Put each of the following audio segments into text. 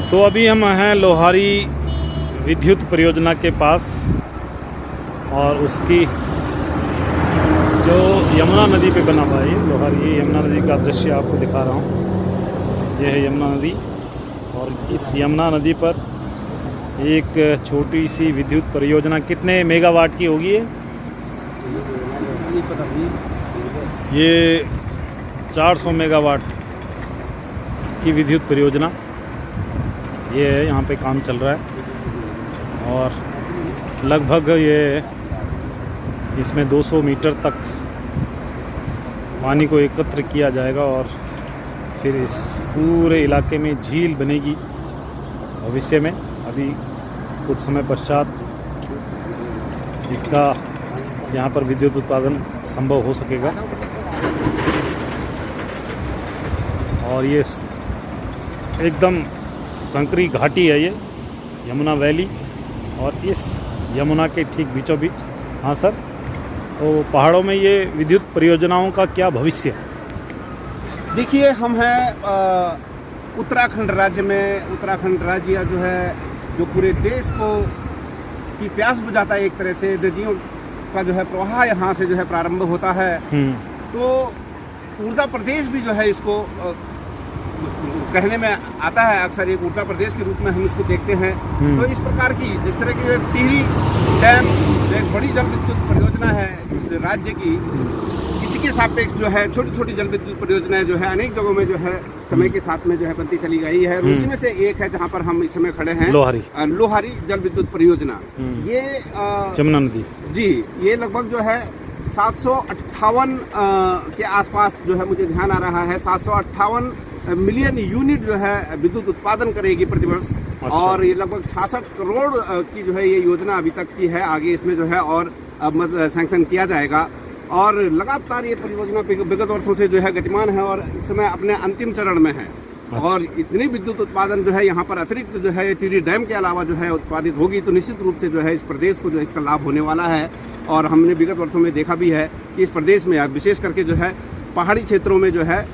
तो अभी हम हैं लोहारी विद्युत परियोजना के पास और उसकी जो यमुना नदी पे बना हुआ है ये लोहारी यमुना नदी का दृश्य आपको दिखा रहा हूँ। ये है यमुना नदी और इस यमुना नदी पर एक छोटी सी विद्युत परियोजना कितने मेगावाट की होगी ये 400 मेगावाट की विद्युत परियोजना ये है। यहाँ पे काम चल रहा है और लगभग ये इसमें 200 मीटर तक पानी को एकत्र किया जाएगा और फिर इस पूरे इलाके में झील बनेगी भविष्य में। अभी कुछ समय पश्चात इसका यहाँ पर विद्युत उत्पादन संभव हो सकेगा। और ये एकदम संकरी घाटी है ये यमुना वैली और इस यमुना के ठीक बीचों बीच। हाँ सर, तो पहाड़ों में ये विद्युत परियोजनाओं का क्या भविष्य है? देखिए, हम हैं उत्तराखंड राज्य में। उत्तराखंड राज्य जो है जो पूरे देश को की प्यास बुझाता है। एक तरह से नदियों का जो है प्रवाह यहाँ से जो है प्रारंभ होता है। तो ऊर्जा प्रदेश भी जो है इसको कहने में आता है। अक्सर एक ऊर्जा प्रदेश के रूप में हम इसको देखते हैं। तो इस प्रकार की जिस तरह की टिहरी डैम एक बड़ी जल विद्युत परियोजना है इस राज्य की, इसी के सापेक्ष जो है छोटी छोटी जल विद्युत परियोजनाएं जो है अनेक जगहों में जो है समय के साथ में जो है बनती चली गई है। उसी में से एक है जहां पर हम इस समय खड़े हैं, लोहारी जल विद्युत परियोजना। ये यमुना नदी जी, ये लगभग जो है 758 के आसपास जो है मुझे ध्यान आ रहा है 758 मिलियन यूनिट जो है विद्युत उत्पादन करेगी प्रतिवर्ष। अच्छा। और ये लगभग 66 करोड़ की जो है ये योजना अभी तक की है। आगे इसमें जो है और सैंक्शन किया जाएगा और लगातार ये परियोजना विगत वर्षों से जो है गतिमान है और इस समय अपने अंतिम चरण में है। अच्छा। और इतनी विद्युत उत्पादन जो है यहाँ पर अतिरिक्त जो है टिहरी डैम के अलावा जो है उत्पादित होगी तो निश्चित रूप से जो है इस प्रदेश को जो है इसका लाभ होने वाला है। और हमने विगत वर्षों में देखा भी है कि इस प्रदेश में विशेष करके जो है पहाड़ी क्षेत्रों में जो है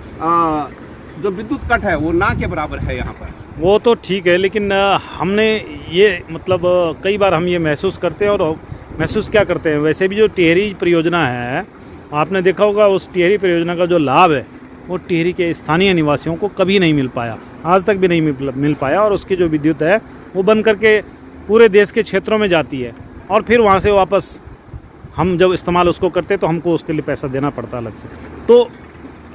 जो विद्युत कट है वो ना के बराबर है यहाँ पर। वो तो ठीक है, लेकिन हमने ये मतलब कई बार हम ये महसूस करते हैं और महसूस क्या करते हैं, वैसे भी जो टिहरी परियोजना है आपने देखा होगा उस टिहरी परियोजना का जो लाभ है वो टिहरी के स्थानीय निवासियों को कभी नहीं मिल पाया, आज तक भी नहीं मिल पाया। और उसकी जो विद्युत है वो बन करके पूरे देश के क्षेत्रों में जाती है और फिर वहाँ से वापस हम जब इस्तेमाल उसको करते तो हमको उसके लिए पैसा देना पड़ता अलग से। तो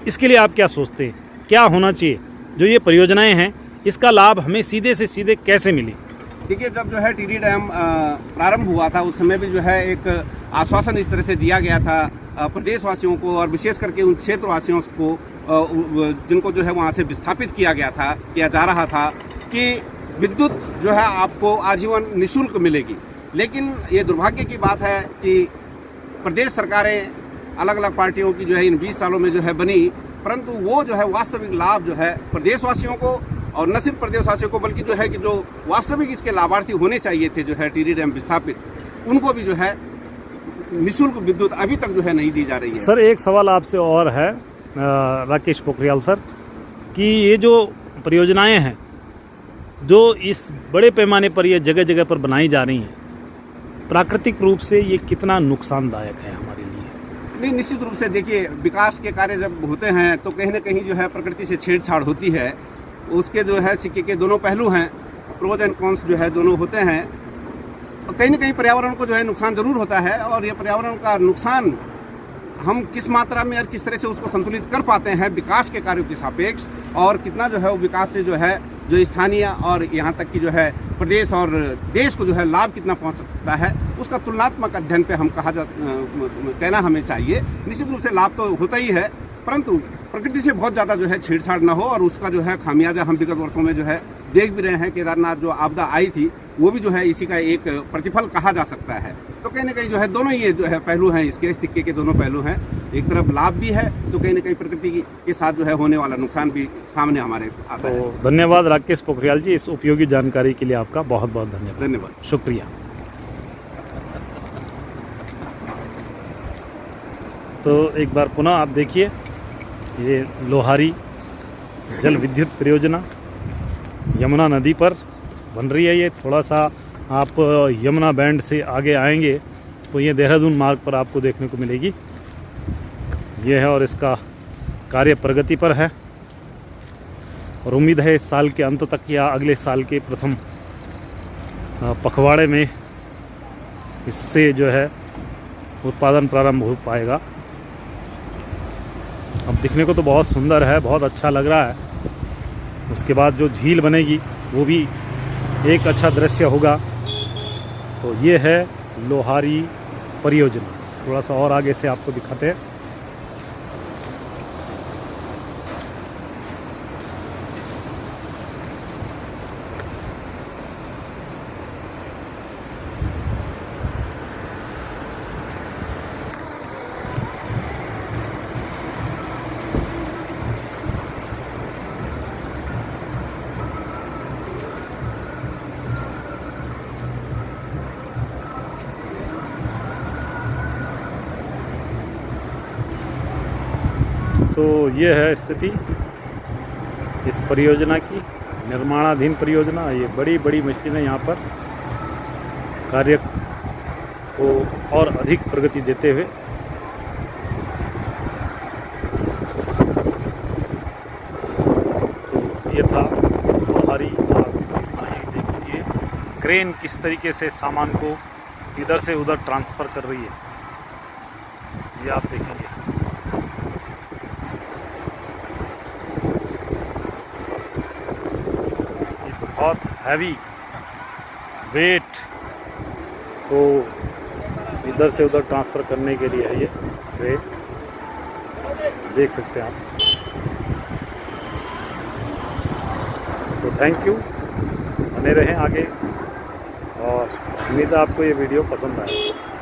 इसके लिए आप क्या सोचते हैं, क्या होना चाहिए जो ये परियोजनाएं हैं इसका लाभ हमें सीधे से सीधे कैसे मिले? देखिए, जब जो है टिहरी डैम प्रारंभ हुआ था उस समय भी जो है एक आश्वासन इस तरह से दिया गया था प्रदेशवासियों को और विशेष करके उन क्षेत्रवासियों को जिनको जो है वहाँ से विस्थापित किया जा रहा था कि विद्युत जो है आपको आजीवन निःशुल्क मिलेगी। लेकिन ये दुर्भाग्य की बात है कि प्रदेश सरकारें अलग अलग पार्टियों की जो है इन 20 सालों में जो है बनी, परंतु वो जो है वास्तविक लाभ जो है प्रदेशवासियों को और न सिर्फ प्रदेशवासियों को बल्कि जो है कि जो वास्तविक इसके लाभार्थी होने चाहिए थे जो है टिहरी डैम विस्थापित, उनको भी जो है निःशुल्क विद्युत अभी तक जो है नहीं दी जा रही है। सर, एक सवाल आपसे और है राकेश पोखरियाल सर, कि ये जो परियोजनाएं हैं जो इस बड़े पैमाने पर ये जगह जगह पर बनाई जा रही हैं, प्राकृतिक रूप से ये कितना नुकसानदायक है हमारे लिए? नहीं, निश्चित रूप से देखिए, विकास के कार्य जब होते हैं तो कहीं न कहीं जो है प्रकृति से छेड़छाड़ होती है। उसके जो है सिक्के के दोनों पहलू हैं, प्रोज एंड कॉन्स जो है दोनों होते हैं। और कहीं न कहीं पर्यावरण को जो है नुकसान जरूर होता है और ये पर्यावरण का नुकसान हम किस मात्रा में और किस तरह से उसको संतुलित कर पाते हैं विकास के कार्यों के सापेक्ष, और कितना जो है वो विकास से जो है जो स्थानीय और यहाँ तक की जो है प्रदेश और देश को जो है लाभ कितना पहुँच सकता है, उसका तुलनात्मक अध्ययन पे हम कहना हमें चाहिए। निश्चित रूप से लाभ तो होता ही है, परंतु प्रकृति से बहुत ज़्यादा जो है छेड़छाड़ न हो और उसका जो है खामियाजा हम विगत वर्षों में जो है देख भी रहे हैं। केदारनाथ जो आपदा आई थी वो भी जो है इसी का एक प्रतिफल कहा जा सकता है। तो कहीं ना कहीं जो है दोनों ये जो है पहलू हैं, इसके सिक्के के दोनों पहलू हैं। एक तरफ लाभ भी है तो कहीं ना कहीं प्रकृति के साथ जो है होने वाला नुकसान भी सामने हमारे आता है। धन्यवाद राकेश पोखरियाल जी, इस उपयोगी जानकारी के लिए आपका बहुत बहुत धन्यवाद। शुक्रिया। तो एक बार पुनः आप देखिए ये लोहारी जल विद्युत परियोजना यमुना नदी पर बन रही है ये। थोड़ा सा आप यमुना बैंड से आगे आएंगे तो ये देहरादून मार्ग पर आपको देखने को मिलेगी। ये है और इसका कार्य प्रगति पर है और उम्मीद है इस साल के अंत तक या अगले साल के प्रथम पखवाड़े में इससे जो है उत्पादन प्रारंभ हो पाएगा। अब दिखने को तो बहुत सुंदर है, बहुत अच्छा लग रहा है। उसके बाद जो झील बनेगी वो भी एक अच्छा दृश्य होगा। तो ये है लोहारी परियोजना। थोड़ा सा और आगे से आपको दिखाते हैं। तो ये है स्थिति इस परियोजना की, निर्माणाधीन परियोजना। ये बड़ी बड़ी मशीनें यहाँ पर कार्य को और अधिक प्रगति देते हुए तो ये था लोहारी। आप देख लीजिए क्रेन किस तरीके से सामान को इधर से उधर ट्रांसफ़र कर रही है, ये आप देखेंगे। बहुत हैवी वेट को इधर से उधर ट्रांसफ़र करने के लिए है ये ट्रेन, देख सकते हैं आप। तो थैंक यू, बने रहें आगे और उम्मीद है आपको ये वीडियो पसंद आए।